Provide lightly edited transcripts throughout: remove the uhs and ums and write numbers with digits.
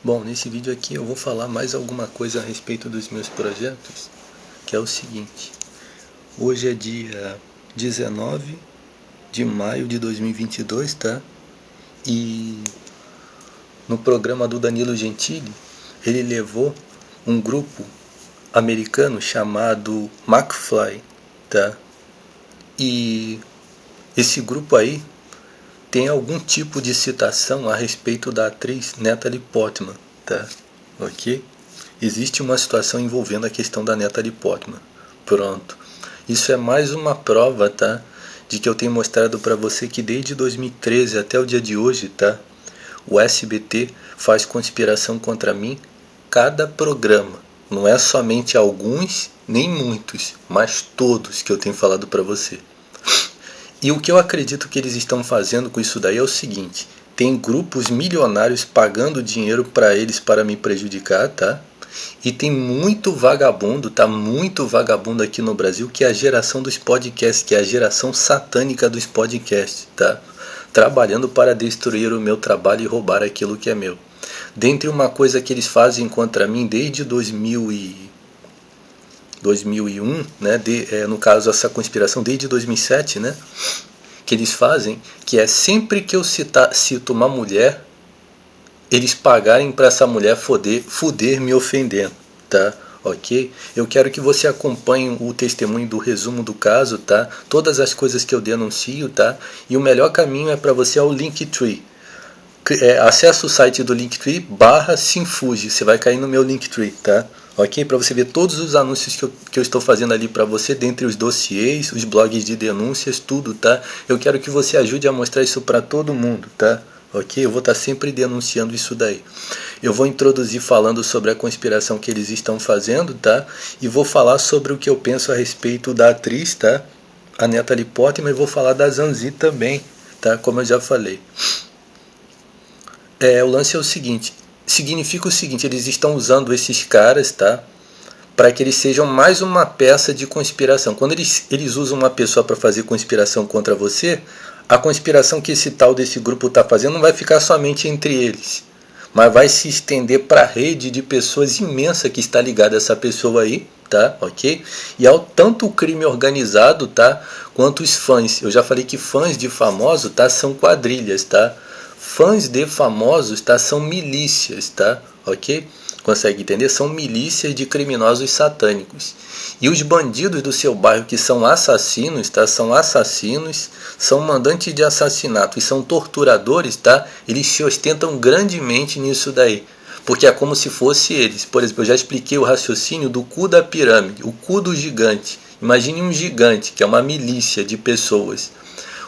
Bom, nesse vídeo aqui eu vou falar mais alguma coisa a respeito dos meus projetos, que é o seguinte. Hoje é dia 19 de maio de 2022, tá? E no programa do Danilo Gentili, ele levou um grupo americano chamado McFly, tá? E esse grupo aí tem algum tipo de citação a respeito da atriz Natalie Portman, tá? Ok? Existe uma situação envolvendo a questão da Natalie Portman. Pronto. Isso é mais uma prova, tá? De que eu tenho mostrado para você que desde 2013 até o dia de hoje, tá? O SBT faz conspiração contra mim cada programa. Não é somente alguns, nem muitos, mas todos que eu tenho falado para você. E o que eu acredito que eles estão fazendo com isso daí é o seguinte: tem grupos milionários pagando dinheiro para eles para me prejudicar, tá? E tem muito vagabundo, tá? Muito vagabundo aqui no Brasil, que é a geração dos podcasts, que é a geração satânica dos podcasts, tá? Trabalhando para destruir o meu trabalho e roubar aquilo que é meu. Dentre uma coisa que eles fazem contra mim desde 2001, né, no caso essa conspiração desde 2007, né, que eles fazem, que é sempre que eu cito uma mulher, eles pagarem para essa mulher fuder me ofendendo, tá? Ok? Eu quero que você acompanhe o testemunho do resumo do caso, tá? Todas as coisas que eu denuncio, tá? E o melhor caminho é para você ao Linktree. Acesse o site do Linktree /Sinfuji, você vai cair no meu Linktree, tá? Ok? Para você ver todos os anúncios que eu estou fazendo ali para você, dentre os dossiês, os blogs de denúncias, tudo, tá? Eu quero que você ajude a mostrar isso para todo mundo, tá? Ok? Eu vou estar sempre denunciando isso daí. Eu vou introduzir falando sobre a conspiração que eles estão fazendo, tá? E vou falar sobre o que eu penso a respeito da atriz, tá? A Natalie Portman, e vou falar da Zanzi também, tá? Como eu já falei. O lance é o seguinte, significa o seguinte: eles estão usando esses caras, tá, para que eles sejam mais uma peça de conspiração. Quando eles usam uma pessoa para fazer conspiração contra você, a conspiração que esse tal desse grupo está fazendo não vai ficar somente entre eles, mas vai se estender para a rede de pessoas imensa que está ligada a essa pessoa aí, tá, ok? E ao tanto o crime organizado, tá, quanto os fãs. Eu já falei que fãs de famosos, tá, são quadrilhas, tá? Fãs de famosos, tá, são milícias, tá? Ok? Consegue entender? São milícias de criminosos satânicos. E os bandidos do seu bairro que são assassinos, tá? São assassinos, são mandantes de assassinato e são torturadores, tá? Eles se ostentam grandemente nisso daí. Porque é como se fosse eles. Por exemplo, eu já expliquei o raciocínio do cu da pirâmide, o cu do gigante. Imagine um gigante, que é uma milícia de pessoas.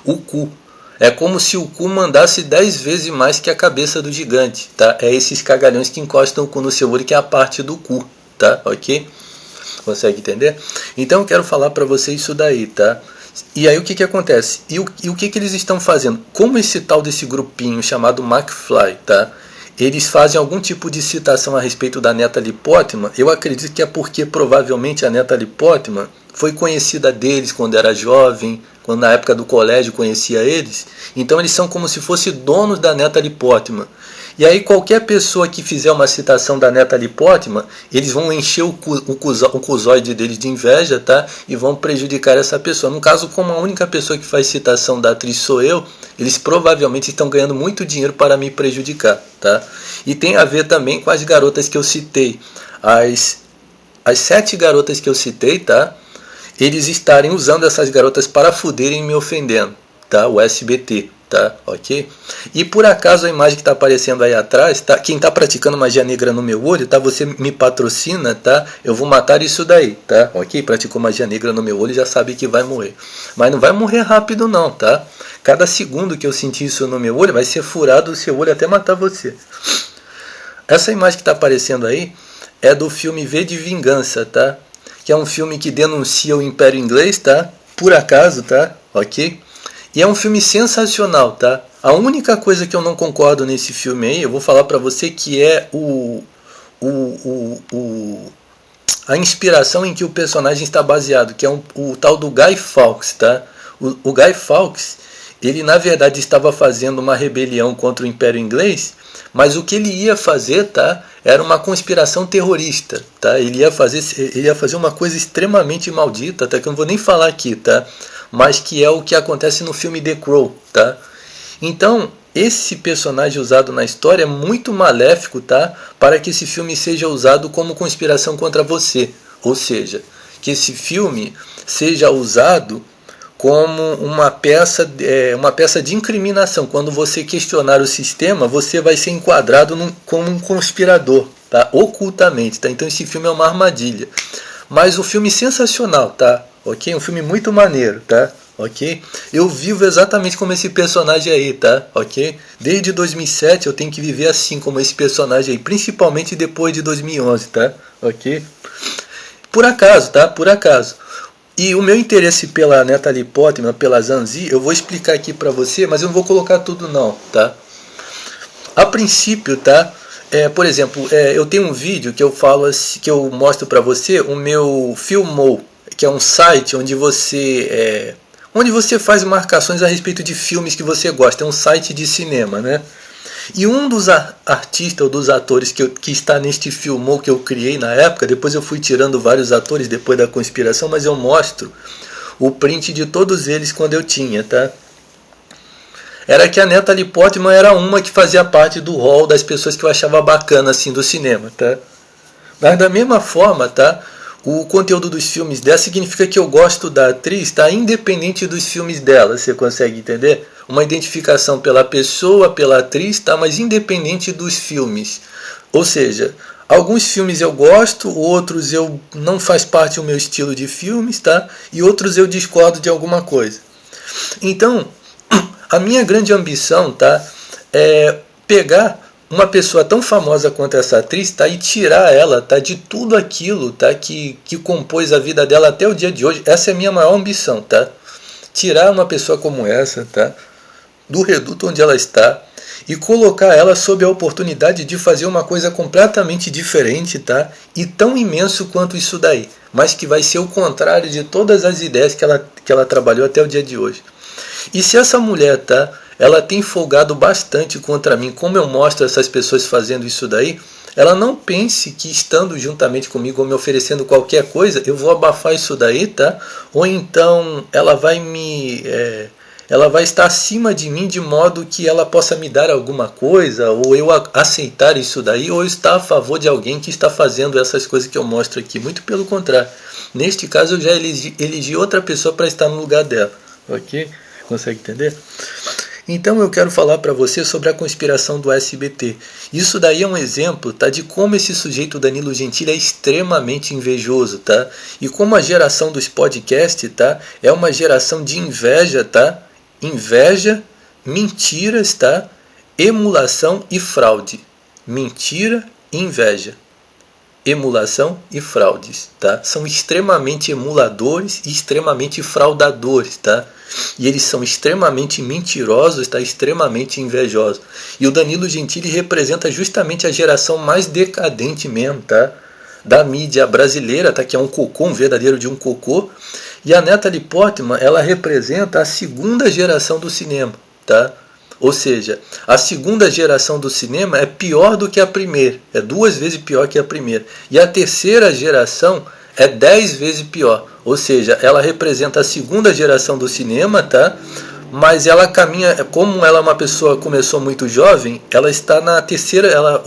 O cu. É como se o cu mandasse 10 vezes mais que a cabeça do gigante, tá? É esses cagalhões que encostam o cu no seu olho, que é a parte do cu, tá? Ok? Consegue entender? Então eu quero falar para você isso daí, tá? E aí o que acontece? E o que eles estão fazendo? Como esse tal desse grupinho chamado McFly, tá? Eles fazem algum tipo de citação a respeito da Natalie Portman. Eu acredito que é porque provavelmente a Natalie Portman foi conhecida deles quando era jovem, quando na época do colégio conhecia eles. Então eles são como se fossem donos da Natalie Portman. E aí qualquer pessoa que fizer uma citação da Natalie Portman, eles vão encher o cusóide deles de inveja, tá? E vão prejudicar essa pessoa. No caso, como a única pessoa que faz citação da atriz sou eu, eles provavelmente estão ganhando muito dinheiro para me prejudicar, tá? E tem a ver também com as garotas que eu citei. As 7 garotas que eu citei, tá? Eles estarem usando essas garotas para fuderem me ofendendo, tá? O SBT, tá? Ok? E por acaso a imagem que está aparecendo aí atrás, tá? Quem está praticando magia negra no meu olho, tá? Você me patrocina, tá? Eu vou matar isso daí, tá? Ok? Praticou magia negra no meu olho, já sabe que vai morrer. Mas não vai morrer rápido não, tá? Cada segundo que eu sentir isso no meu olho, vai ser furado o seu olho até matar você. Essa imagem que está aparecendo aí é do filme V de Vingança, tá? Que é um filme que denuncia o Império Inglês, tá? Por acaso, tá? Ok? E é um filme sensacional, tá? A única coisa que eu não concordo nesse filme aí, eu vou falar pra você, que é a inspiração em que o personagem está baseado, que é o tal do Guy Fawkes, tá? O Guy Fawkes, ele na verdade estava fazendo uma rebelião contra o Império Inglês, mas o que ele ia fazer, tá, era uma conspiração terrorista, tá? Ele ia fazer uma coisa extremamente maldita, até que eu não vou nem falar aqui, tá? Mas que é o que acontece no filme The Crow, tá? Então, esse personagem usado na história é muito maléfico, tá? Para que esse filme seja usado como conspiração contra você. Ou seja, que esse filme seja usado como uma peça de incriminação. Quando você questionar o sistema, você vai ser enquadrado como um conspirador, tá? Ocultamente, tá? Então esse filme é uma armadilha. Mas um filme sensacional, tá? Ok? Um filme muito maneiro, tá? Ok? Eu vivo exatamente como esse personagem aí, tá? Ok? Desde 2007 eu tenho que viver assim como esse personagem aí, principalmente depois de 2011, tá? Ok? Por acaso, tá? Por acaso. E o meu interesse pela Natalie Portman, pela Zhang Ziyi, eu vou explicar aqui pra você, mas eu não vou colocar tudo não, tá? A princípio, tá? Por exemplo, eu tenho um vídeo que eu falo assim, que eu mostro pra você o meu Filmou, que é um site onde você faz marcações a respeito de filmes que você gosta. É um site de cinema, né? E um dos artistas ou dos atores que está neste Filmou que eu criei na época, depois eu fui tirando vários atores depois da conspiração, mas eu mostro o print de todos eles quando eu tinha, tá? Era que a Natalie Portman era uma que fazia parte do hall das pessoas que eu achava bacana assim do cinema, tá? Mas da mesma forma, tá? O conteúdo dos filmes dela significa que eu gosto da atriz, tá? Independente dos filmes dela, você consegue entender? Uma identificação pela pessoa, pela atriz, tá? Mas independente dos filmes. Ou seja, alguns filmes eu gosto, outros eu não faz parte do meu estilo de filmes, tá? E outros eu discordo de alguma coisa. Então, a minha grande ambição, tá? É pegar uma pessoa tão famosa quanto essa atriz, tá, e tirar ela, tá, de tudo aquilo, tá, que compôs a vida dela até o dia de hoje. Essa é a minha maior ambição, tá? Tirar uma pessoa como essa, tá, do reduto onde ela está e colocar ela sob a oportunidade de fazer uma coisa completamente diferente, tá? E tão imenso quanto isso daí, mas que vai ser o contrário de todas as ideias que ela trabalhou até o dia de hoje. E se essa mulher, tá, ela tem folgado bastante contra mim, como eu mostro essas pessoas fazendo isso daí, ela não pense que estando juntamente comigo ou me oferecendo qualquer coisa, eu vou abafar isso daí, tá? Ou então ela vai estar acima de mim de modo que ela possa me dar alguma coisa, ou eu aceitar isso daí, ou estar a favor de alguém que está fazendo essas coisas que eu mostro aqui. Muito pelo contrário. Neste caso eu já elegi outra pessoa para estar no lugar dela. Ok? Consegue entender? Então eu quero falar para você sobre a conspiração do SBT. Isso daí é um exemplo, tá, de como esse sujeito Danilo Gentili é extremamente invejoso, tá? E como a geração dos podcasts, tá, é uma geração de inveja, tá? Inveja, mentiras, tá? Emulação e fraude. Mentira e inveja. Emulação e fraudes, tá? São extremamente emuladores e extremamente fraudadores, tá? E eles são extremamente mentirosos, tá? Extremamente invejosos. E o Danilo Gentili representa justamente a geração mais decadente mesmo, tá? Da mídia brasileira, tá? Que é um cocô, um verdadeiro de um cocô. E a Natalie Portman, ela representa a segunda geração do cinema, tá? Ou seja, a segunda geração do cinema é pior do que a primeira, é 2 vezes pior que a primeira. E a terceira geração é 10 vezes pior. Ou seja, ela representa a segunda geração do cinema, tá? Mas ela caminha, como ela é uma pessoa que começou muito jovem, ela está na terceira, ela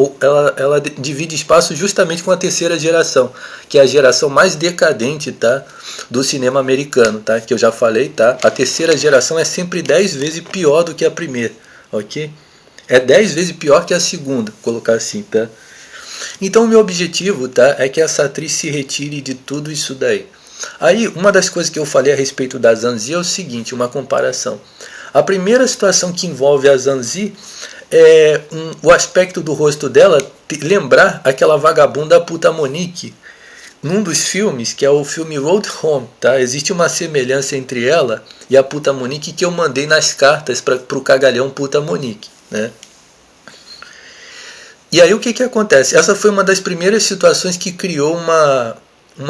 divide espaço justamente com a terceira geração, que é a geração mais decadente, tá, do cinema americano, tá, que eu já falei, tá? A terceira geração é sempre 10 vezes pior do que a primeira, ok? É 10 vezes pior que a segunda, colocar assim, tá? Então o meu objetivo, tá, é que essa atriz se retire de tudo isso daí. Aí, uma das coisas que eu falei a respeito da Zhang Ziyi é o seguinte, uma comparação. A primeira situação que envolve a Zhang Ziyi é o aspecto do rosto dela lembrar aquela vagabunda puta Monique. Num dos filmes, que é o filme Road Home, tá? Existe uma semelhança entre ela e a puta Monique que eu mandei nas cartas para o cagalhão puta Monique, né? E aí o que acontece? Essa foi uma das primeiras situações que criou uma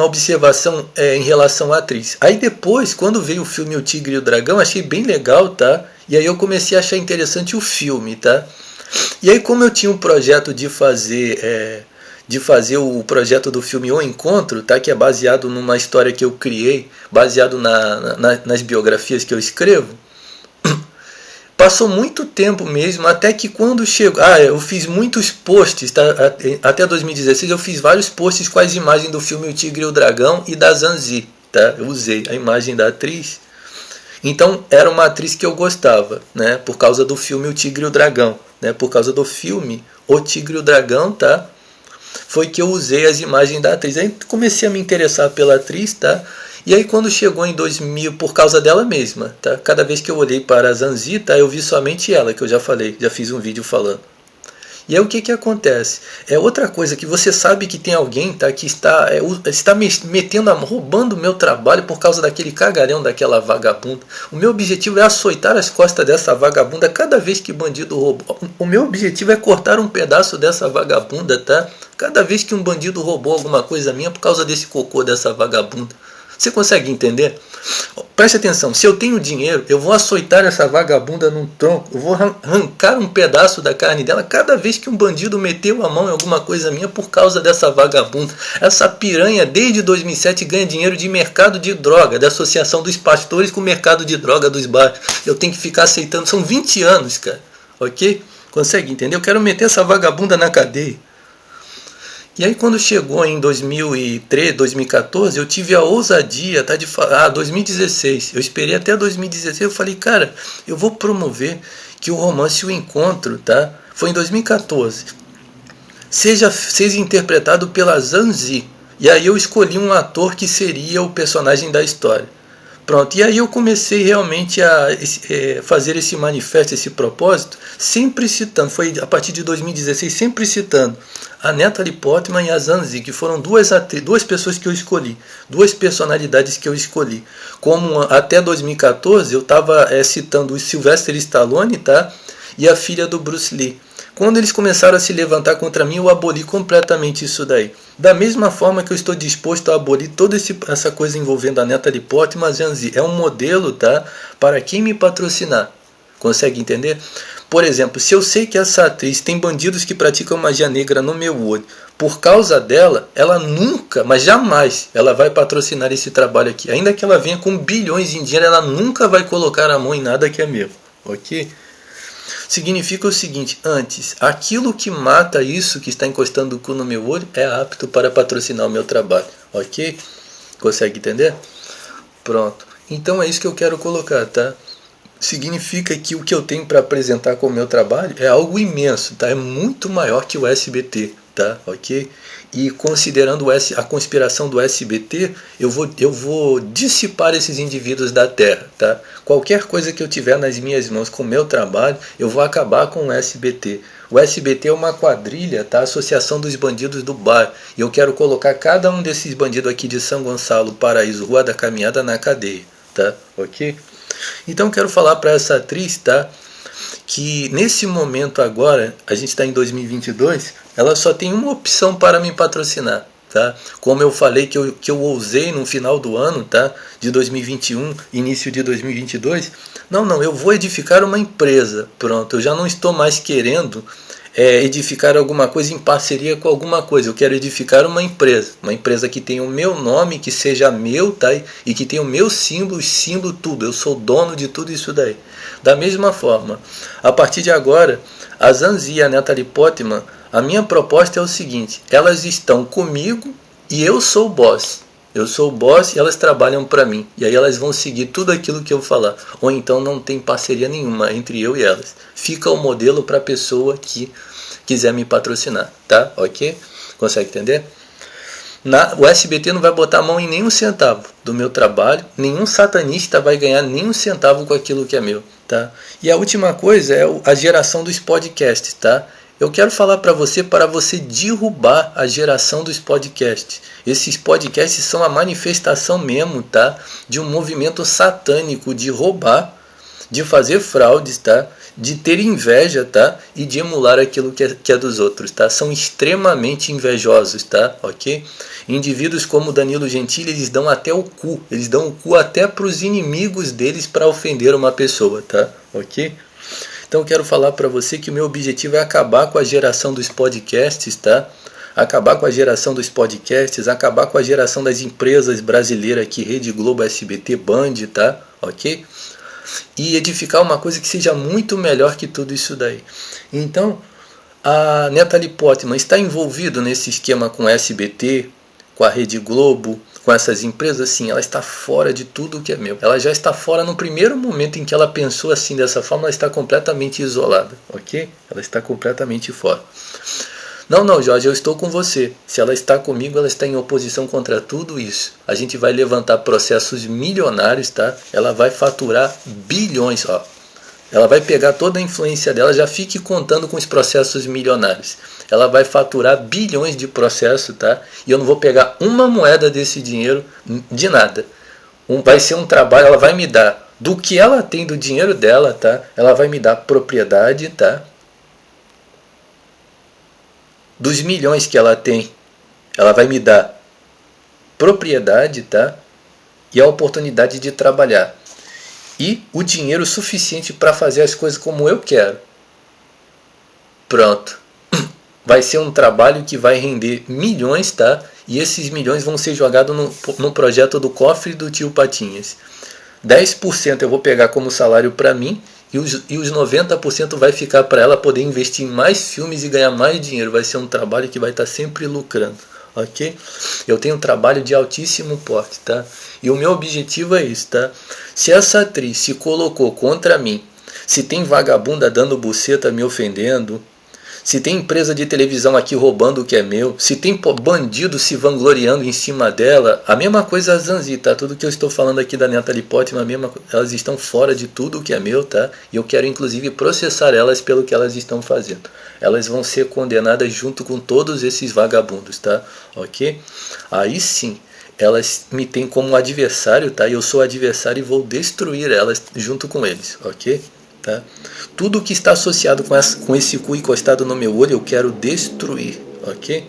observação em relação à atriz. Aí depois, quando veio o filme O Tigre e o Dragão, achei bem legal, tá? E aí eu comecei a achar interessante o filme, tá? E aí, como eu tinha um projeto de fazer o projeto do filme O Encontro, tá? Que é baseado numa história que eu criei, baseado nas biografias que eu escrevo. Passou muito tempo mesmo, até que quando chegou... eu fiz muitos posts, tá? Até 2016 eu fiz vários posts com as imagens do filme O Tigre e o Dragão e da Zanzi, tá? Eu usei a imagem da atriz. Então era uma atriz que eu gostava, né? Por causa do filme O Tigre e o Dragão, né? Por causa do filme O Tigre e o Dragão, tá? Foi que eu usei as imagens da atriz. Aí comecei a me interessar pela atriz, tá? E aí quando chegou em 2000, por causa dela mesma, tá? Cada vez que eu olhei para a Zanzi, tá? Eu vi somente ela, que eu já falei, já fiz um vídeo falando. E aí o que acontece? É outra coisa que você sabe que tem alguém, tá, que está metendo, roubando o meu trabalho por causa daquele cagalhão, daquela vagabunda. O meu objetivo é açoitar as costas dessa vagabunda cada vez que bandido roubou. O meu objetivo é cortar um pedaço dessa vagabunda, tá? Cada vez que um bandido roubou alguma coisa minha por causa desse cocô dessa vagabunda. Você consegue entender? Preste atenção, se eu tenho dinheiro, eu vou açoitar essa vagabunda num tronco, eu vou arrancar um pedaço da carne dela cada vez que um bandido meteu a mão em alguma coisa minha por causa dessa vagabunda. Essa piranha, desde 2007, ganha dinheiro de mercado de droga, da associação dos pastores com o mercado de droga dos bairros. Eu tenho que ficar aceitando, são 20 anos, cara, ok? Consegue entender? Eu quero meter essa vagabunda na cadeia. E aí quando chegou em 2013, 2014, eu tive a ousadia, tá, de falar, 2016, eu esperei até 2016, eu falei, cara, eu vou promover que o romance O Encontro, tá, foi em 2014, seja interpretado pela Zanzi. E aí eu escolhi um ator que seria o personagem da história. Pronto, e aí eu comecei realmente a fazer esse manifesto, esse propósito, sempre citando, foi a partir de 2016, sempre citando a Natalie Portman e a Zanzi, que foram duas pessoas que eu escolhi, duas personalidades que eu escolhi. Como até 2014 eu estava citando o Sylvester Stallone, tá? E a filha do Bruce Lee. Quando eles começaram a se levantar contra mim, eu aboli completamente isso daí. Da mesma forma que eu estou disposto a abolir toda essa coisa envolvendo a Natalie Portman e a Zanzi. É um modelo, tá, para quem me patrocinar. Consegue entender? Por exemplo, se eu sei que essa atriz tem bandidos que praticam magia negra no meu olho, por causa dela, ela nunca, mas jamais, ela vai patrocinar esse trabalho aqui. Ainda que ela venha com bilhões em dinheiro, ela nunca vai colocar a mão em nada que é meu. Ok? Significa o seguinte, antes, aquilo que mata isso que está encostando o cu no meu olho é apto para patrocinar o meu trabalho, ok? Consegue entender? Pronto. Então é isso que eu quero colocar, tá? Significa que o que eu tenho para apresentar com o meu trabalho é algo imenso, tá? É muito maior que o SBT, tá? Ok? E considerando a conspiração do SBT, eu vou dissipar esses indivíduos da Terra, tá? Qualquer coisa que eu tiver nas minhas mãos com o meu trabalho, eu vou acabar com o SBT. O SBT é uma quadrilha, tá? Associação dos Bandidos do Bairro. E eu quero colocar cada um desses bandidos aqui de São Gonçalo, Paraíso, Rua da Caminhada na cadeia, tá? Ok? Então eu quero falar para essa atriz, tá? Que nesse momento agora, a gente está em 2022, ela só tem uma opção para me patrocinar, tá? Como eu falei que eu ousei no final do ano, tá? De 2021, início de 2022, não, eu vou edificar uma empresa, pronto, eu já não estou mais querendo edificar alguma coisa em parceria com alguma coisa, eu quero edificar uma empresa que tenha o meu nome, que seja meu, tá? E que tenha o meu símbolo, tudo, eu sou dono de tudo isso daí. Da mesma forma, a partir de agora, a Zanzi e a Natalie Portman, a minha proposta é o seguinte, elas estão comigo e eu sou o boss. Eu sou o boss e elas trabalham para mim. E aí elas vão seguir tudo aquilo que eu falar. Ou então não tem parceria nenhuma entre eu e elas. Fica o modelo para a pessoa que quiser me patrocinar, tá? Ok? Consegue entender? O SBT não vai botar a mão em nenhum centavo do meu trabalho. Nenhum satanista vai ganhar nenhum centavo com aquilo que é meu, tá? E a última coisa é a geração dos podcasts, tá? Eu quero falar para você derrubar a geração dos podcasts. Esses podcasts são a manifestação mesmo, tá? De um movimento satânico de roubar de fazer fraudes, tá? De ter inveja, tá? E de emular aquilo que é dos outros, tá? São extremamente invejosos, tá? Ok? Indivíduos como Danilo Gentili, eles dão até o cu. Eles dão o cu até para os inimigos deles para ofender uma pessoa, tá? Ok? Então eu quero falar para você que o meu objetivo é acabar com a geração dos podcasts, tá? Acabar com a geração dos podcasts, acabar com a geração das empresas brasileiras aqui, Rede Globo, SBT, Band, tá? Ok? E edificar uma coisa que seja muito melhor que tudo isso daí. Então, a Natalie Portman está envolvida nesse esquema com a SBT, com a Rede Globo, com essas empresas? Sim, ela está fora de tudo que é meu. Ela já está fora no primeiro momento em que ela pensou assim dessa forma, ela está completamente isolada, ok? Ela está completamente fora. Não, Jorge, eu estou com você. Se ela está comigo, ela está em oposição contra tudo isso. A gente vai levantar processos milionários, tá? Ela vai faturar bilhões, ó. Ela vai pegar toda a influência dela, já fique contando com os processos milionários. Ela vai faturar bilhões de processos, tá? E eu não vou pegar uma moeda desse dinheiro de nada. Vai ser um trabalho, ela vai me dar do que ela tem do dinheiro dela, tá? Ela vai me dar propriedade, tá? Dos milhões que ela tem, ela vai me dar propriedade, tá? E a oportunidade de trabalhar. E o dinheiro suficiente para fazer as coisas como eu quero. Pronto. Vai ser um trabalho que vai render milhões, tá? E esses milhões vão ser jogados no projeto do cofre do tio Patinhas. 10% eu vou pegar como salário para mim e os 90% vai ficar para ela poder investir em mais filmes e ganhar mais dinheiro. Vai ser um trabalho que vai estar sempre lucrando, ok? Eu tenho um trabalho de altíssimo porte, tá? E o meu objetivo é isso, tá? Se essa atriz se colocou contra mim, se tem vagabunda dando buceta me ofendendo, se tem empresa de televisão aqui roubando o que é meu, se tem bandido se vangloriando em cima dela, a mesma coisa a Zanzi, tá? Tudo que eu estou falando aqui da Natalie Portman, elas estão fora de tudo o que é meu, tá? E eu quero inclusive processar elas pelo que elas estão fazendo. Elas vão ser condenadas junto com todos esses vagabundos, tá? Ok? Aí sim, elas me têm como adversário, tá? E eu sou adversário e vou destruir elas junto com eles, ok? Tá? Tudo que está associado com esse cu encostado no meu olho eu quero destruir, ok?